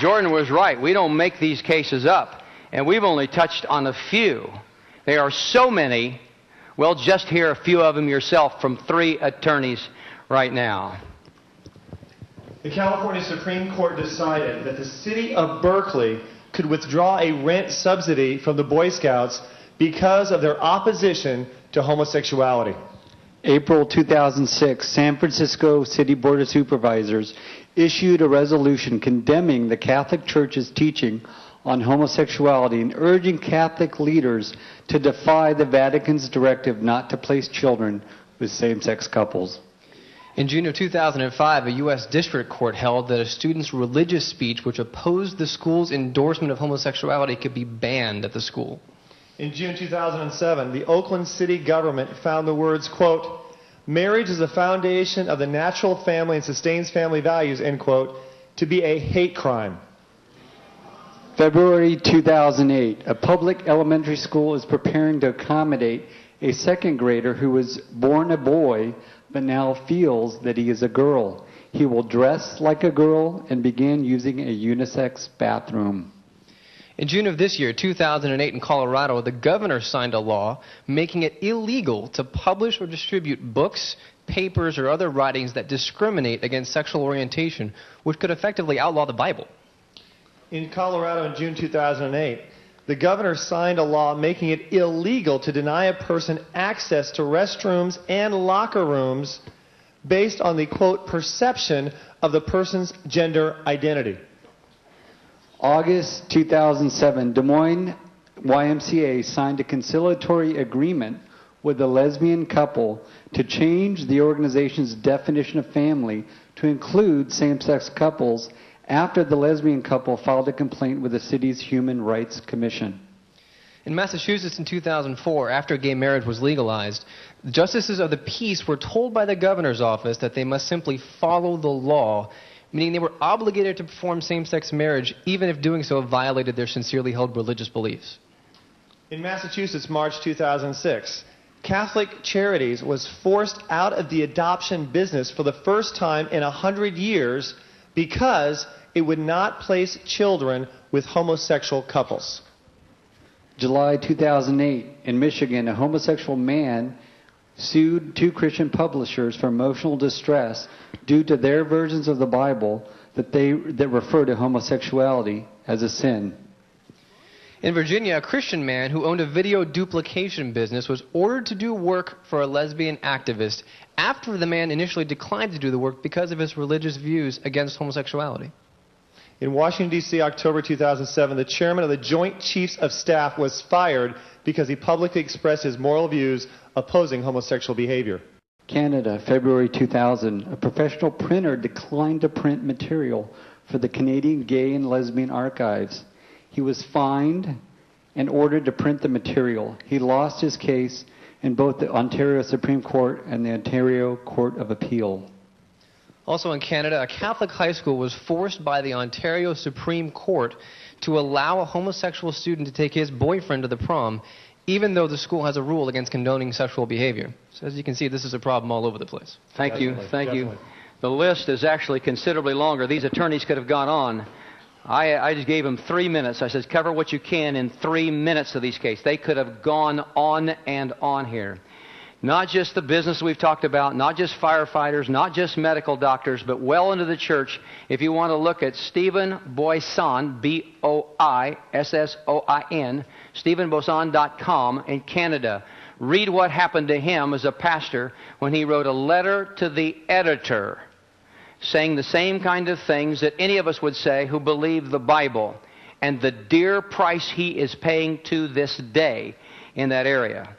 Jordan was right. We don't make these cases up, and we've only touched on a few. There are so many. Well, just hear a few of them yourself from 3 attorneys right now. The California Supreme Court decided that the city of Berkeley could withdraw a rent subsidy from the Boy Scouts because of their opposition to homosexuality. April 2006, San Francisco City Board of Supervisors issued a resolution condemning the Catholic Church's teaching on homosexuality and urging Catholic leaders to defy the Vatican's directive not to place children with same-sex couples. In June of 2005, a U.S. district court held that a student's religious speech which opposed the school's endorsement of homosexuality could be banned at the school. In June 2007, the Oakland city government found the words, quote, "Marriage is the foundation of the natural family and sustains family values," end quote, to be a hate crime. February 2008, a public elementary school is preparing to accommodate a second grader who was born a boy but now feels that he is a girl. He will dress like a girl and begin using a unisex bathroom. In June of this year, 2008, in Colorado, the governor signed a law making it illegal to publish or distribute books, papers, or other writings that discriminate against sexual orientation, which could effectively outlaw the Bible. In Colorado in June 2008, the governor signed a law making it illegal to deny a person access to restrooms and locker rooms based on the, quote, perception of the person's gender identity. August 2007, Des Moines YMCA signed a conciliatory agreement with a lesbian couple to change the organization's definition of family to include same-sex couples after the lesbian couple filed a complaint with the city's Human Rights Commission. In Massachusetts in 2004, after gay marriage was legalized, the justices of the peace were told by the governor's office that they must simply follow the law, meaning they were obligated to perform same-sex marriage even if doing so violated their sincerely held religious beliefs. In Massachusetts, March 2006, Catholic Charities was forced out of the adoption business for the first time in 100 years because it would not place children with homosexual couples. July 2008, in Michigan, a homosexual man sued 2 Christian publishers for emotional distress due to their versions of the Bible that refer to homosexuality as a sin. In Virginia, a Christian man who owned a video duplication business was ordered to do work for a lesbian activist after the man initially declined to do the work because of his religious views against homosexuality. In Washington, D.C., October 2007, the chairman of the Joint Chiefs of Staff was fired because he publicly expressed his moral views opposing homosexual behavior. Canada, February 2000, a professional printer declined to print material for the Canadian Gay and Lesbian Archives. He was fined and ordered to print the material. He lost his case in both the Ontario Supreme Court and the Ontario Court of Appeal. Also in Canada, a Catholic high school was forced by the Ontario Supreme Court to allow a homosexual student to take his boyfriend to the prom, even though the school has a rule against condoning sexual behavior. So as you can see, this is a problem all over the place. Thank you. The list is actually considerably longer. These attorneys could have gone on. I just gave them 3 minutes. I said, cover what you can in 3 minutes of these cases. They could have gone on and on here. Not just the business we've talked about, not just firefighters, not just medical doctors, but well into the church. If you want to look at Stephen Boisson, B-O-I-S-S-O-I-N, StephenBoisson.com in Canada. Read what happened to him as a pastor when he wrote a letter to the editor saying the same kind of things that any of us would say who believe the Bible, and the dear price he is paying to this day in that area.